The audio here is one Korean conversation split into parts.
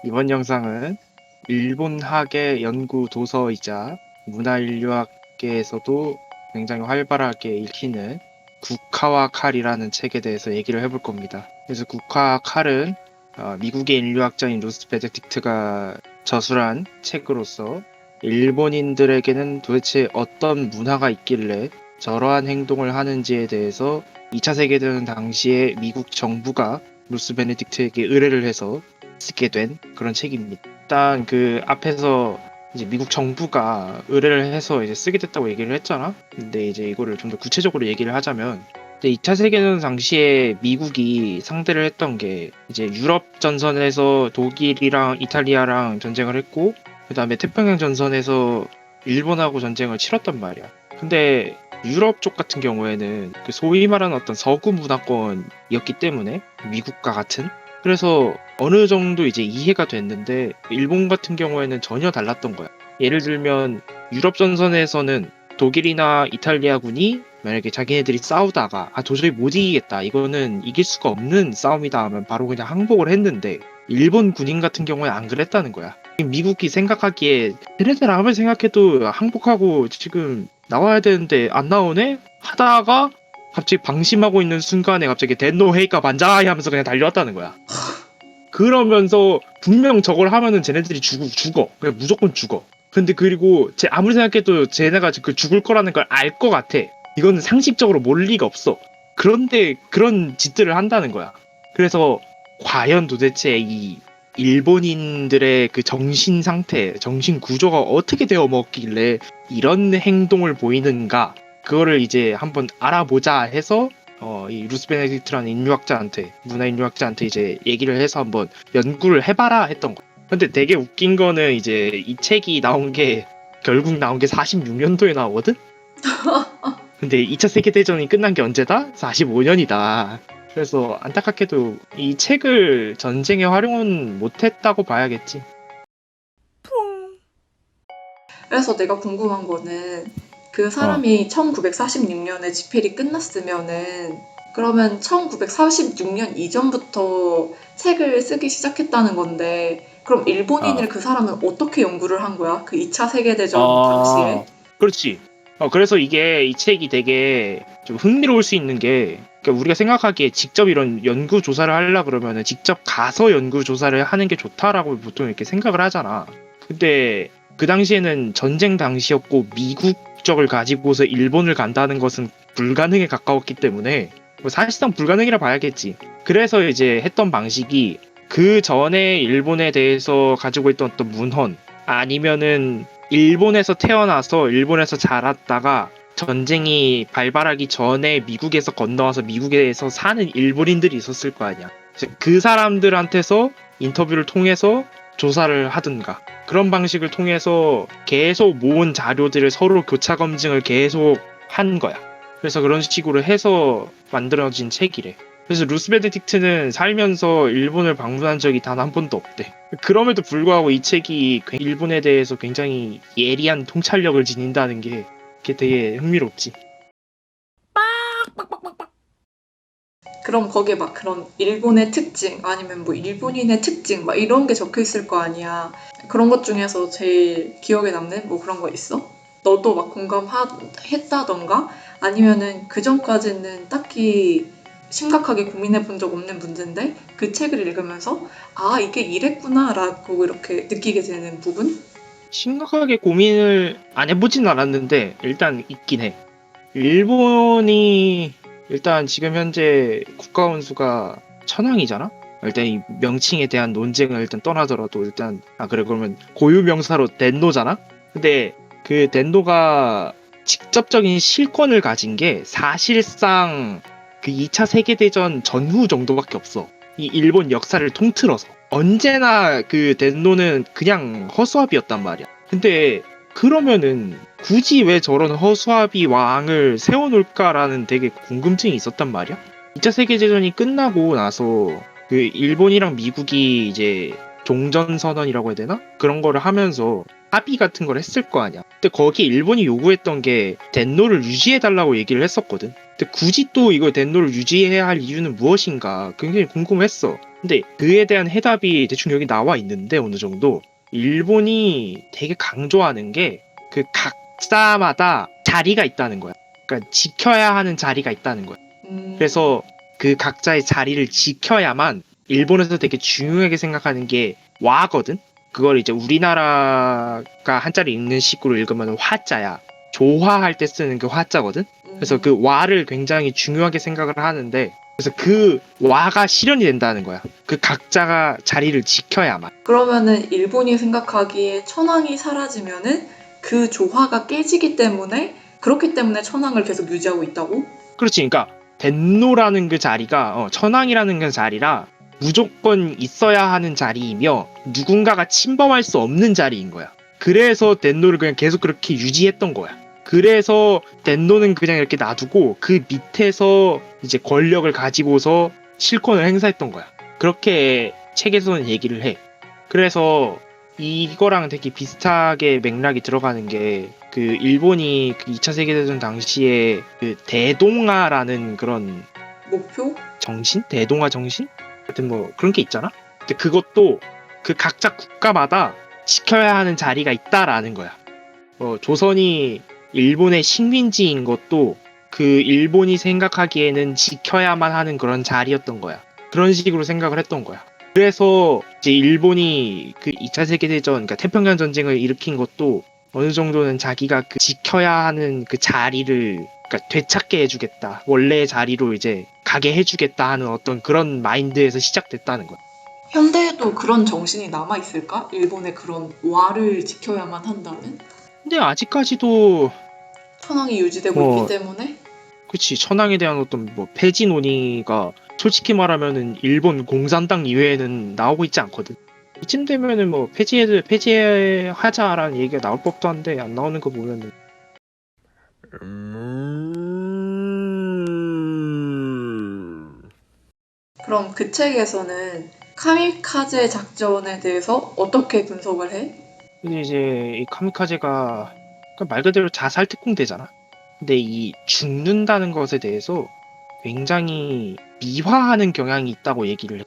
이번 영상은 일본학의 연구 도서이자 문화인류학계에서도 굉장히 활발하게 읽히는 국화와 칼이라는 책에 대해서 얘기를 해볼 겁니다. 그래서 국화와 칼은 미국의 인류학자인 루스 베네딕트가 저술한 책으로서 일본인들에게는 도대체 어떤 문화가 있길래 저러한 행동을 하는지에 대해서 2차 세계대전 당시에 미국 정부가 루스 베네딕트에게 의뢰를 해서 쓰게 된 그런 책입니다. 일단 그 앞에서 이제 미국 정부가 의뢰를 해서 이제 쓰게 됐다고 얘기를 했잖아. 근데 이제 이거를 좀 더 구체적으로 얘기를 하자면, 2차 세계대전 당시에 미국이 상대를 했던 게 이제 유럽 전선에서 독일이랑 이탈리아랑 전쟁을 했고, 그 다음에 태평양 전선에서 일본하고 전쟁을 치렀단 말이야. 근데 유럽 쪽 같은 경우에는 그 소위 말하는 어떤 서구 문화권이었기 때문에 미국과 같은, 그래서 어느 정도 이제 이해가 됐는데 일본 같은 경우에는 전혀 달랐던 거야. 예를 들면 유럽 전선에서는 독일이나 이탈리아군이 만약에 자기네들이 싸우다가 도저히 못 이기겠다, 이거는 이길 수가 없는 싸움이다 하면 바로 그냥 항복을 했는데, 일본 군인 같은 경우에 안 그랬다는 거야. 미국이 생각하기에 쟤네들 아무리 생각해도 항복하고 지금 나와야 되는데 안 나오네? 하다가 갑자기 방심하고 있는 순간에 갑자기 덴노 헤이카 반자이 하면서 그냥 달려왔다는 거야. 그러면서 분명 저걸 하면은 쟤네들이 죽어. 그냥 무조건 죽어. 근데 그리고 아무리 생각해도 쟤네가 그 죽을 거라는 걸 알 것 같아. 이거는 상식적으로 몰 리가 없어. 그런데 그런 짓들을 한다는 거야. 그래서 과연 도대체 이 일본인들의 그 정신 상태, 정신 구조가 어떻게 되어 먹길래 이런 행동을 보이는가? 그거를 이제 한번 알아보자 해서 이 루스 베네딕트라는 인류학자한테, 문화인류학자한테 이제 얘기를 해서 한번 연구를 해봐라 했던 거. 근데 되게 웃긴 거는 이제 이 책이 결국 나온 게 46년도에 나오거든? 근데 2차 세계대전이 끝난 게 언제다? 45년이다. 그래서 안타깝게도 이 책을 전쟁에 활용은 못했다고 봐야겠지. 그래서 내가 궁금한 거는 그 어. 사람이 1946년에 집필이 끝났으면은 그러면 1946년 이전부터 책을 쓰기 시작했다는 건데 그럼 일본인을 어. 그 사람은 어떻게 연구를 한 거야? 그 2차 세계대전 아, 당시에? 그렇지. 그래서 이 책이 되게 좀 흥미로울 수 있는 게, 그러니까 우리가 생각하기에 직접 이런 연구 조사를 하려 그러면은 직접 가서 연구 조사를 하는 게 좋다라고 보통 이렇게 생각을 하잖아. 근데 그 당시에는 전쟁 당시였고 미국적을 가지고서 일본을 간다는 것은 불가능에 가까웠기 때문에 뭐 사실상 불가능이라 봐야겠지. 그래서 이제 했던 방식이 그 전에 일본에 대해서 가지고 있던 어떤 문헌, 아니면은 일본에서 태어나서 일본에서 자랐다가 전쟁이 발발하기 전에 미국에서 건너와서 미국에서 사는 일본인들이 있었을 거 아니야. 그 사람들한테서 인터뷰를 통해서 조사를 하든가, 그런 방식을 통해서 계속 모은 자료들을 서로 교차 검증을 계속 한 거야. 그래서 그런 식으로 해서 만들어진 책이래. 그래서 루스 베네딕트는 살면서 일본을 방문한 적이 단 한 번도 없대. 그럼에도 불구하고 이 책이 일본에 대해서 굉장히 예리한 통찰력을 지닌다는 게 그게 되게 흥미롭지. 그럼 거기에 막 그런 일본의 특징 아니면 뭐 일본인의 특징 막 이런 게 적혀 있을 거 아니야. 그런 것 중에서 제일 기억에 남는 뭐 그런 거 있어? 너도 막 공감했다던가 아니면은 그 전까지는 딱히 심각하게 고민해 본 적 없는 문제인데 그 책을 읽으면서 아 이게 이랬구나라고 이렇게 느끼게 되는 부분? 심각하게 고민을 안 해보진 않았는데 일단 있긴 해. 일본이 일단 지금 현재 국가 원수가 천황이잖아? 일단 이 명칭에 대한 논쟁을 일단 떠나더라도 일단 그래, 그러면 고유 명사로 덴노잖아? 근데 그 덴노가 직접적인 실권을 가진 게 사실상 그 2차 세계대전 전후 정도밖에 없어. 이 일본 역사를 통틀어서 언제나 그 덴노는 그냥 허수아비였단 말이야. 근데 그러면은 굳이 왜 저런 허수아비 왕을 세워놓을까라는 되게 궁금증이 있었단 말이야. 2차 세계대전이 끝나고 나서 그 일본이랑 미국이 이제 종전선언이라고 해야 되나? 그런 거를 하면서 합의 같은 걸 했을 거 아니야. 근데 거기 일본이 요구했던 게 덴노를 유지해달라고 얘기를 했었거든. 근데 굳이 또 이거 덴노를 유지해야 할 이유는 무엇인가 굉장히 궁금했어. 근데 그에 대한 해답이 대충 여기 나와 있는데 어느 정도 일본이 되게 강조하는 게 그 각자마다 자리가 있다는 거야. 그러니까 지켜야 하는 자리가 있다는 거야. 그래서 그 각자의 자리를 지켜야만 일본에서 되게 중요하게 생각하는 게 와거든. 그걸 이제 우리나라가 한자를 읽는 식으로 읽으면 화자야. 조화할 때 쓰는 그 화자거든. 그래서 그 와를 굉장히 중요하게 생각을 하는데 그래서 그 와가 실현이 된다는 거야. 그 각자가 자리를 지켜야만. 그러면은 일본이 생각하기에 천황이 사라지면은 그 조화가 깨지기 때문에 그렇기 때문에 천황을 계속 유지하고 있다고? 그렇지. 그러니까 덴노라는 그 자리가 천황이라는 그 자리라 무조건 있어야 하는 자리이며 누군가가 침범할 수 없는 자리인 거야. 그래서 덴노를 그냥 계속 그렇게 유지했던 거야. 그래서 덴노는 그냥 이렇게 놔두고 그 밑에서 이제 권력을 가지고서 실권을 행사했던 거야. 그렇게 책에서는 얘기를 해. 그래서 이거랑 되게 비슷하게 맥락이 들어가는 게 그 일본이 그 2차 세계대전 당시에 그 대동아라는 그런 목표? 정신? 대동아 정신? 하여튼 뭐 그런 게 있잖아? 근데 그것도 그 각자 국가마다 지켜야 하는 자리가 있다라는 거야. 조선이 일본의 식민지인 것도 그 일본이 생각하기에는 지켜야만 하는 그런 자리였던 거야. 그런 식으로 생각을 했던 거야. 그래서 이제 일본이 그 2차 세계대전, 그러니까 태평양 전쟁을 일으킨 것도 어느 정도는 자기가 그 지켜야 하는 그 자리를 그러니까 되찾게 해주겠다. 원래의 자리로 이제 가게 해주겠다 하는 어떤 그런 마인드에서 시작됐다는 거야. 현대에도 그런 정신이 남아있을까? 일본의 그런 와를 지켜야만 한다는? 근데 아직까지도 천황이 유지되고 있기 뭐 때문에? 그치 천황에 대한 어떤 뭐 폐지 논의가 솔직히 말하면은 일본 공산당 이외에는 나오고 있지 않거든. 이쯤 되면은 뭐 폐지하자라는 얘기가 나올 법도 한데 안 나오는 거 보면은 그럼 그 책에서는 카미카제 작전에 대해서 어떻게 분석을 해? 근데 이제 이 카미카제가 그러니까 말 그대로 자살 특공대잖아. 근데 이 죽는다는 것에 대해서 굉장히 미화하는 경향이 있다고 얘기를 해.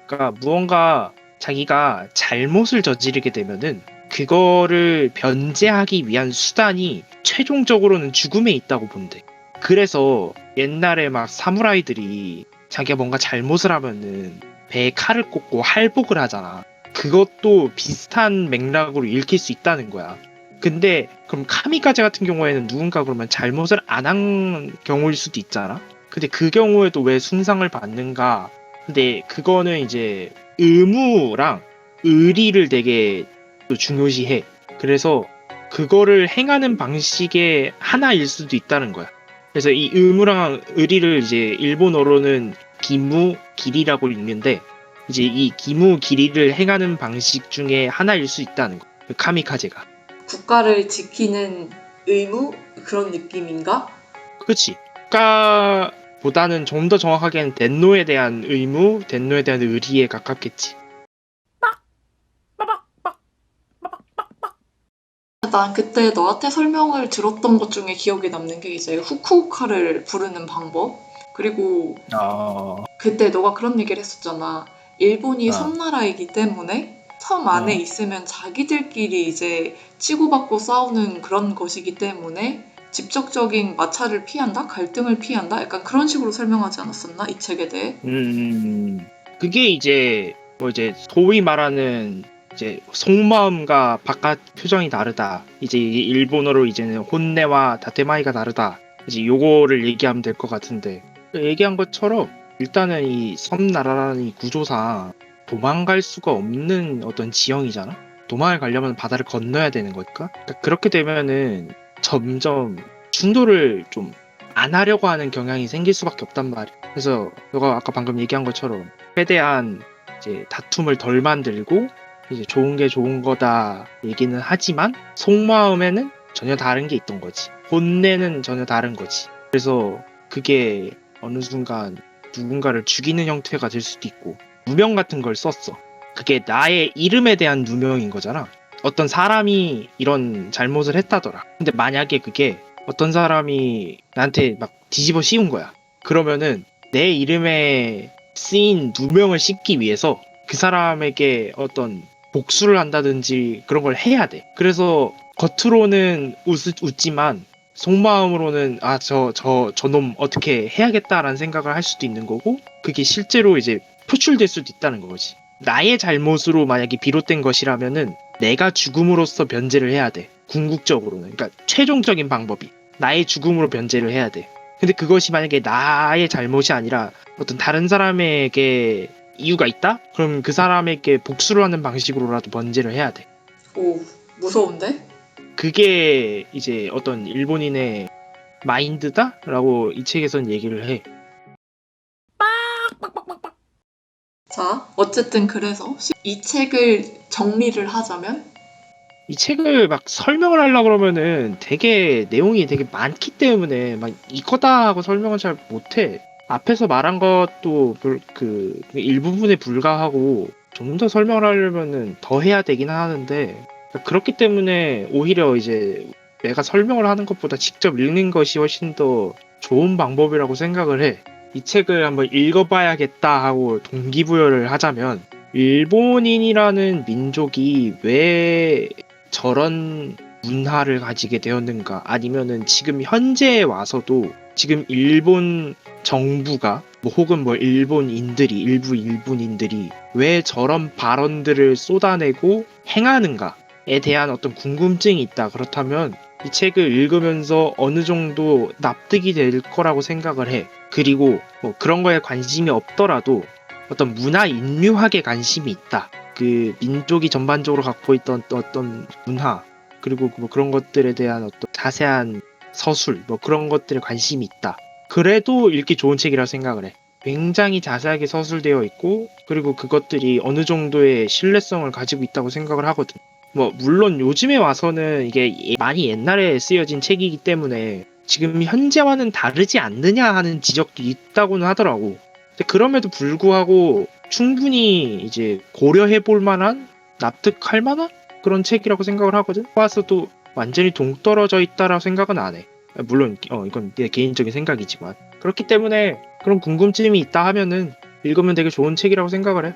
그러니까 무언가 자기가 잘못을 저지르게 되면은 그거를 변제하기 위한 수단이 최종적으로는 죽음에 있다고 본대. 그래서 옛날에 막 사무라이들이 자기가 뭔가 잘못을 하면은 배에 칼을 꽂고 할복을 하잖아. 그것도 비슷한 맥락으로 읽힐 수 있다는 거야. 근데 그럼 카미카제 같은 경우에는 누군가 그러면 잘못을 안 한 경우일 수도 있잖아. 근데 그 경우에도 왜 순상을 받는가? 근데 그거는 이제 의무랑 의리를 되게 또 중요시해. 그래서 그거를 행하는 방식의 하나일 수도 있다는 거야. 그래서 이 의무랑 의리를 이제 일본어로는 기무, 길이라고 읽는데 이제 이 기무, 길이를 행하는 방식 중에 하나일 수 있다는 거야. 그 카미카제가. 국가를 지키는 의무? 그런 느낌인가? 그치? 국가보다는 좀 더 정확하게는 덴노에 대한 의무, 덴노에 대한 의리에 가깝겠지. 난 그때 너한테 설명을 들었던 것 중에 기억에 남는 게 이제 후쿠오카를 부르는 방법? 그리고 아, 그때 너가 그런 얘기를 했었잖아. 일본이 아, 섬나라이기 때문에 섬 안에 아. 있으면 자기들끼리 이제 치고받고 싸우는 그런 것이기 때문에 직접적인 마찰을 피한다? 갈등을 피한다? 약간 그런 식으로 설명하지 않았었나? 이 책에 대해? 그게 이제 뭐 이제 소위 말하는 이제 속마음과 바깥 표정이 다르다. 이제 이게 일본어로 이제는 혼내와 다테마이가 다르다. 이제 요거를 얘기하면 될 것 같은데 얘기한 것처럼 일단은 이 섬나라라는 이 구조상 도망갈 수가 없는 어떤 지형이잖아. 도망을 가려면 바다를 건너야 되는 거니까. 그러니까 그렇게 되면은 점점 충돌을 좀 안 하려고 하는 경향이 생길 수밖에 없단 말이야. 그래서 너가 아까 방금 얘기한 것처럼 최대한 이제 다툼을 덜 만들고 이제 좋은 게 좋은 거다 얘기는 하지만 속마음에는 전혀 다른 게 있던 거지. 본내는 전혀 다른 거지. 그래서 그게 어느 순간 누군가를 죽이는 형태가 될 수도 있고 누명 같은 걸 썼어. 그게 나의 이름에 대한 누명인 거잖아. 어떤 사람이 이런 잘못을 했다더라. 근데 만약에 그게 어떤 사람이 나한테 막 뒤집어 씌운 거야. 그러면은 내 이름에 쓰인 누명을 씻기 위해서 그 사람에게 어떤 복수를 한다든지 그런 걸 해야 돼. 그래서 겉으로는 웃지만 속마음으로는 저놈 어떻게 해야겠다라는 생각을 할 수도 있는 거고, 그게 실제로 이제 표출될 수도 있다는 거지. 나의 잘못으로 만약에 비롯된 것이라면은 내가 죽음으로써 변제를 해야 돼. 궁극적으로는. 그러니까 최종적인 방법이 나의 죽음으로 변제를 해야 돼. 근데 그것이 만약에 나의 잘못이 아니라 어떤 다른 사람에게 이유가 있다? 그럼 그 사람에게 복수를 하는 방식으로라도 변제를 해야 돼. 오, 무서운데? 그게 이제 어떤 일본인의 마인드다라고 이 책에서는 얘기를 해. 자, 어쨌든 그래서 이 책을 정리를 하자면 이 책을 막 설명을 하려고 그러면은 되게 내용이 되게 많기 때문에 막 이거다 하고 설명을 잘 못해. 앞에서 말한 것도 그 일부분에 불과하고 좀 더 설명을 하려면은 더 해야 되긴 하는데, 그렇기 때문에 오히려 이제 내가 설명을 하는 것보다 직접 읽는 것이 훨씬 더 좋은 방법이라고 생각을 해. 이 책을 한번 읽어봐야겠다 하고 동기부여를 하자면, 일본인이라는 민족이 왜 저런 문화를 가지게 되었는가, 아니면은 지금 현재에 와서도 지금 일본 정부가 혹은 일부 일본인들이 왜 저런 발언들을 쏟아내고 행하는가에 대한 어떤 궁금증이 있다. 그렇다면 이 책을 읽으면서 어느 정도 납득이 될 거라고 생각을 해. 그리고 그런 거에 관심이 없더라도 어떤 문화 인류학에 관심이 있다. 그 민족이 전반적으로 갖고 있던 어떤 문화, 그리고 그런 것들에 대한 어떤 자세한 서술, 그런 것들에 관심이 있다. 그래도 읽기 좋은 책이라고 생각을 해. 굉장히 자세하게 서술되어 있고, 그리고 그것들이 어느 정도의 신뢰성을 가지고 있다고 생각을 하거든. 물론 요즘에 와서는 이게 많이 옛날에 쓰여진 책이기 때문에 지금 현재와는 다르지 않느냐 하는 지적도 있다고는 하더라고. 근데 그럼에도 불구하고 충분히 이제 고려해 볼 만한, 납득할 만한 그런 책이라고 생각을 하거든. 와서도 완전히 동떨어져 있다라고 생각은 안 해. 물론 이건 내 개인적인 생각이지만, 그렇기 때문에 그런 궁금증이 있다 하면은 읽으면 되게 좋은 책이라고 생각을 해.